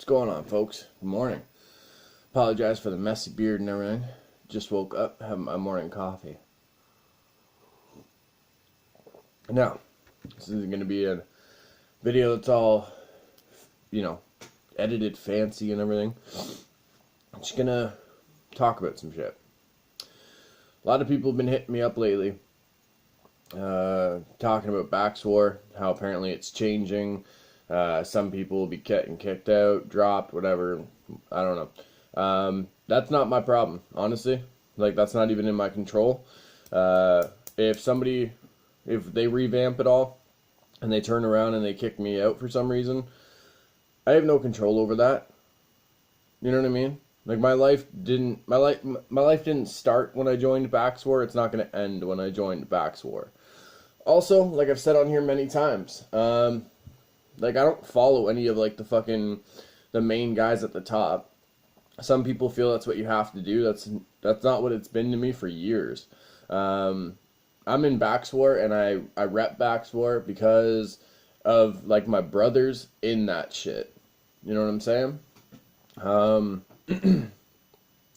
What's going on, folks? Good morning. Apologize for the messy beard and everything. Just woke up, having my morning coffee. Now, this is going to be a video that's all, edited fancy and everything. I'm just going to talk about some shit. A lot of people have been hitting me up lately, talking about BaXWAR, how apparently it's changing. Some people will be getting kicked out, dropped, whatever. I don't know. That's not my problem, honestly. Like, that's not even in my control. If they revamp it all and they turn around and they kick me out for some reason, I have no control over that. You know what I mean? Like, my life didn't start when I joined BaXWAR. It's not going to end when I joined BaXWAR. Also, like I've said on here many times, like, I don't follow any of, like, the main guys at the top. Some people feel that's what you have to do. That's not what it's been to me for years. I'm in BaXWAR, and I rep BaXWAR because of, like, my brothers in that shit. You know what I'm saying? I don't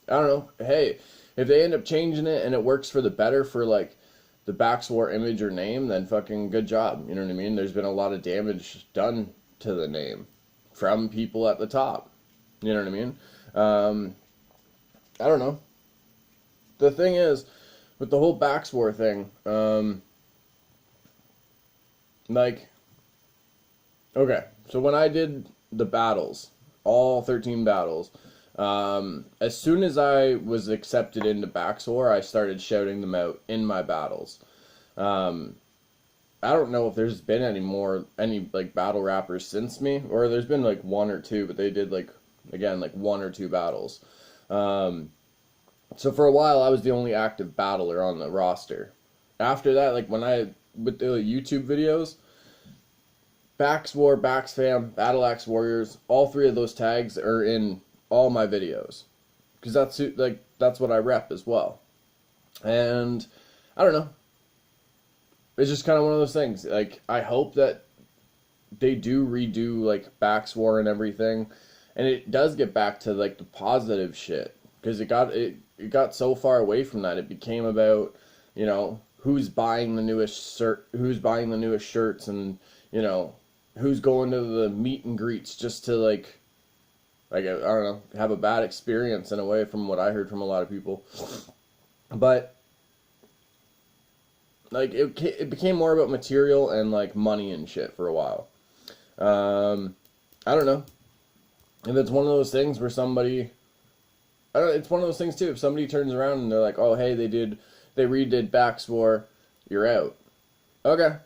know. Hey, if they end up changing it and it works for the better for, like, the BaXWAR image or name, then fucking good job. You know what I mean? There's been a lot of damage done to the name from people at the top. You know what I mean? I don't know. The thing is, with the whole BaXWAR thing, like, okay, so when I did the battles, all 13 battles, as soon as I was accepted into BaXWAR, I started shouting them out in my battles. I don't know if there's been any like battle rappers since me, or there's been like one or two, but they did like one or two battles. So for a while I was the only active battler on the roster. After that, like with the YouTube videos, BaXWAR, BaXFam, BattleAxe Warriors, all three of those tags are in all my videos, because that's what I rep as well. And I don't know, it's just kind of one of those things. Like, I hope that they do redo like BaXWAR and everything, and it does get back to like the positive shit, because it got so far away from that. It became about, who's buying the newest shirts, and who's going to the meet and greets just to like I don't know, have a bad experience in a way, from what I heard from a lot of people. But like, it became more about material and like money and shit for a while. I don't know if it's one of those things where somebody, it's one of those things too, if somebody turns around and they're like, oh hey, they redid BaXWAR, you're out. Okay.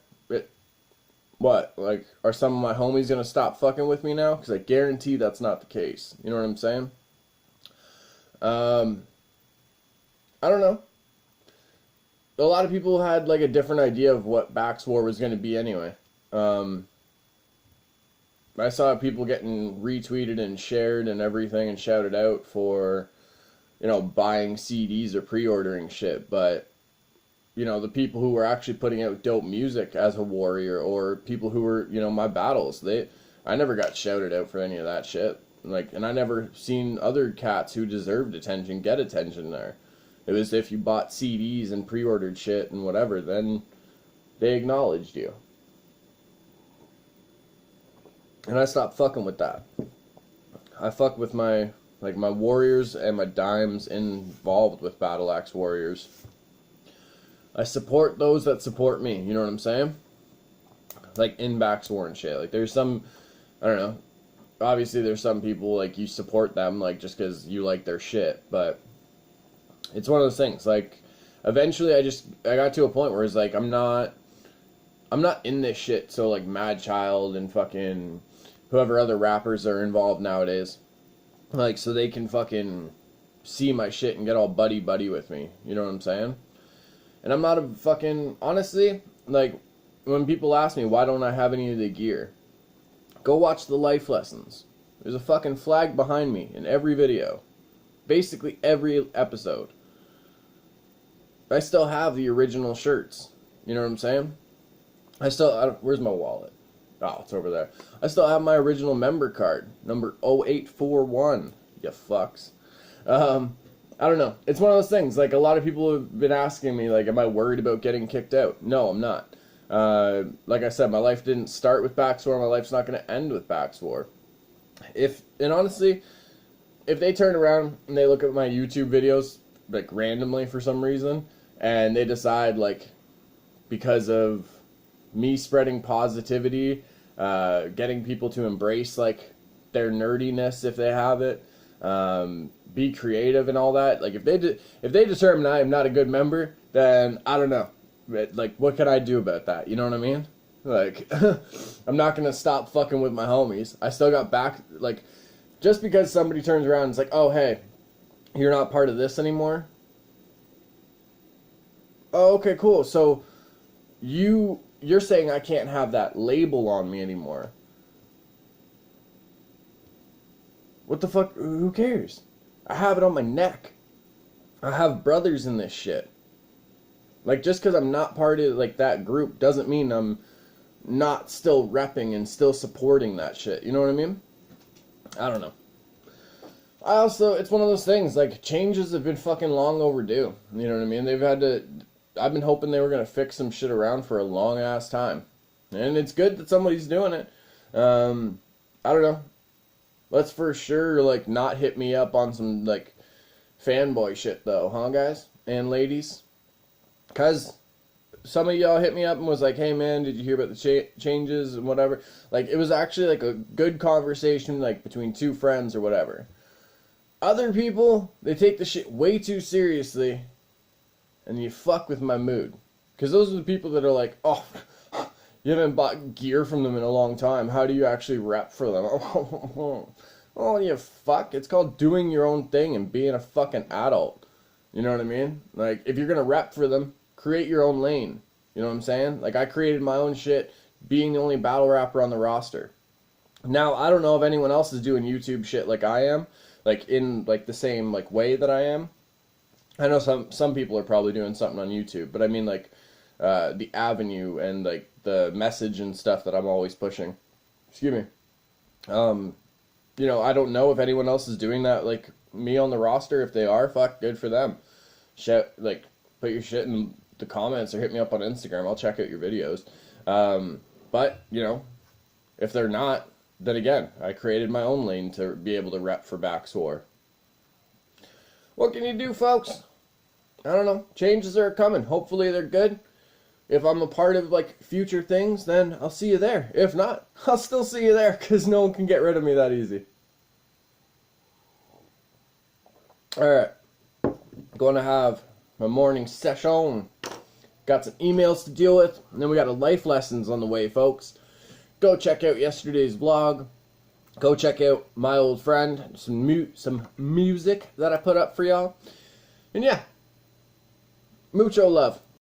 What? Like, are some of my homies gonna stop fucking with me now? Because I guarantee that's not the case. You know what I'm saying? I don't know. A lot of people had like a different idea of what BaXWAR was gonna be anyway. I saw people getting retweeted and shared and everything and shouted out for, buying CDs or pre-ordering shit, but the people who were actually putting out dope music as a warrior, or people who were, my battles, I never got shouted out for any of that shit. Like, and I never seen other cats who deserved attention get attention there. It was if you bought CDs and pre-ordered shit and whatever, then they acknowledged you. And I stopped fucking with that. I fuck with my warriors and my dimes involved with BattleAxe Warriors. I support those that support me, you know what I'm saying? Like, in BaXWAR and shit. Like, there's some, I don't know, obviously there's some people, like, you support them, like, just because you like their shit, but it's one of those things. Like, eventually I got to a point where it's like, I'm not in this shit, so, like, Mad Child and fucking whoever other rappers are involved nowadays, like, so they can fucking see my shit and get all buddy-buddy with me, you know what I'm saying? And I'm not a fucking, honestly, like, when people ask me, why don't I have any of the gear? Go watch the life lessons. There's a fucking flag behind me in every video. Basically every episode. I still have the original shirts. You know what I'm saying? Where's my wallet? Oh, it's over there. I still have my original member card, number 0841. You fucks. I don't know. It's one of those things. Like, a lot of people have been asking me, like, am I worried about getting kicked out? No, I'm not. Like I said, my life didn't start with BaXWAR. My life's not going to end with BaXWAR. And honestly, if they turn around and they look at my YouTube videos, like, randomly for some reason, and they decide, like, because of me spreading positivity, getting people to embrace, like, their nerdiness if they have it, be creative and all that, like, if they determine I am not a good member, then I don't know. Like, what can I do about that? You know what I mean? Like, I'm not gonna stop fucking with my homies. I still got back, like, just because somebody turns around and is like, oh, hey, you're not part of this anymore? Oh, okay, cool. So, you're saying I can't have that label on me anymore. What the fuck? Who cares? I have it on my neck. I have brothers in this shit. Like, just because I'm not part of, like, that group doesn't mean I'm not still repping and still supporting that shit. You know what I mean? I don't know. It's one of those things, like, changes have been fucking long overdue. You know what I mean? I've been hoping they were going to fix some shit around for a long ass time. And it's good that somebody's doing it. I don't know. Let's for sure, like, not hit me up on some, like, fanboy shit, though, huh, guys and ladies? Because some of y'all hit me up and was like, hey, man, did you hear about the changes and whatever? Like, it was actually, like, a good conversation, like, between two friends or whatever. Other people, they take the shit way too seriously, and you fuck with my mood. Because those are the people that are like, oh, you haven't bought gear from them in a long time. How do you actually rep for them? Oh, you fuck. It's called doing your own thing and being a fucking adult. You know what I mean? Like, if you're going to rep for them, create your own lane. You know what I'm saying? Like, I created my own shit, being the only battle rapper on the roster. Now, I don't know if anyone else is doing YouTube shit like I am. Like, in, like, the same, like, way that I am. I know some people are probably doing something on YouTube. But I mean, like, the avenue and, like, the message and stuff that I'm always pushing. Excuse me. You know, I don't know if anyone else is doing that, like, me on the roster. If they are, fuck, good for them. Like, put your shit in the comments or hit me up on Instagram. I'll check out your videos. But, you know, if they're not, then again, I created my own lane to be able to rep for BaXWAR. What can you do, folks? I don't know. Changes are coming. Hopefully they're good. If I'm a part of, like, future things, then I'll see you there. If not, I'll still see you there, because no one can get rid of me that easy. Alright. Going to have my morning session. Got some emails to deal with, and then we got a life lessons on the way, folks. Go check out yesterday's vlog. Go check out my old friend, some music that I put up for y'all. And yeah, mucho love.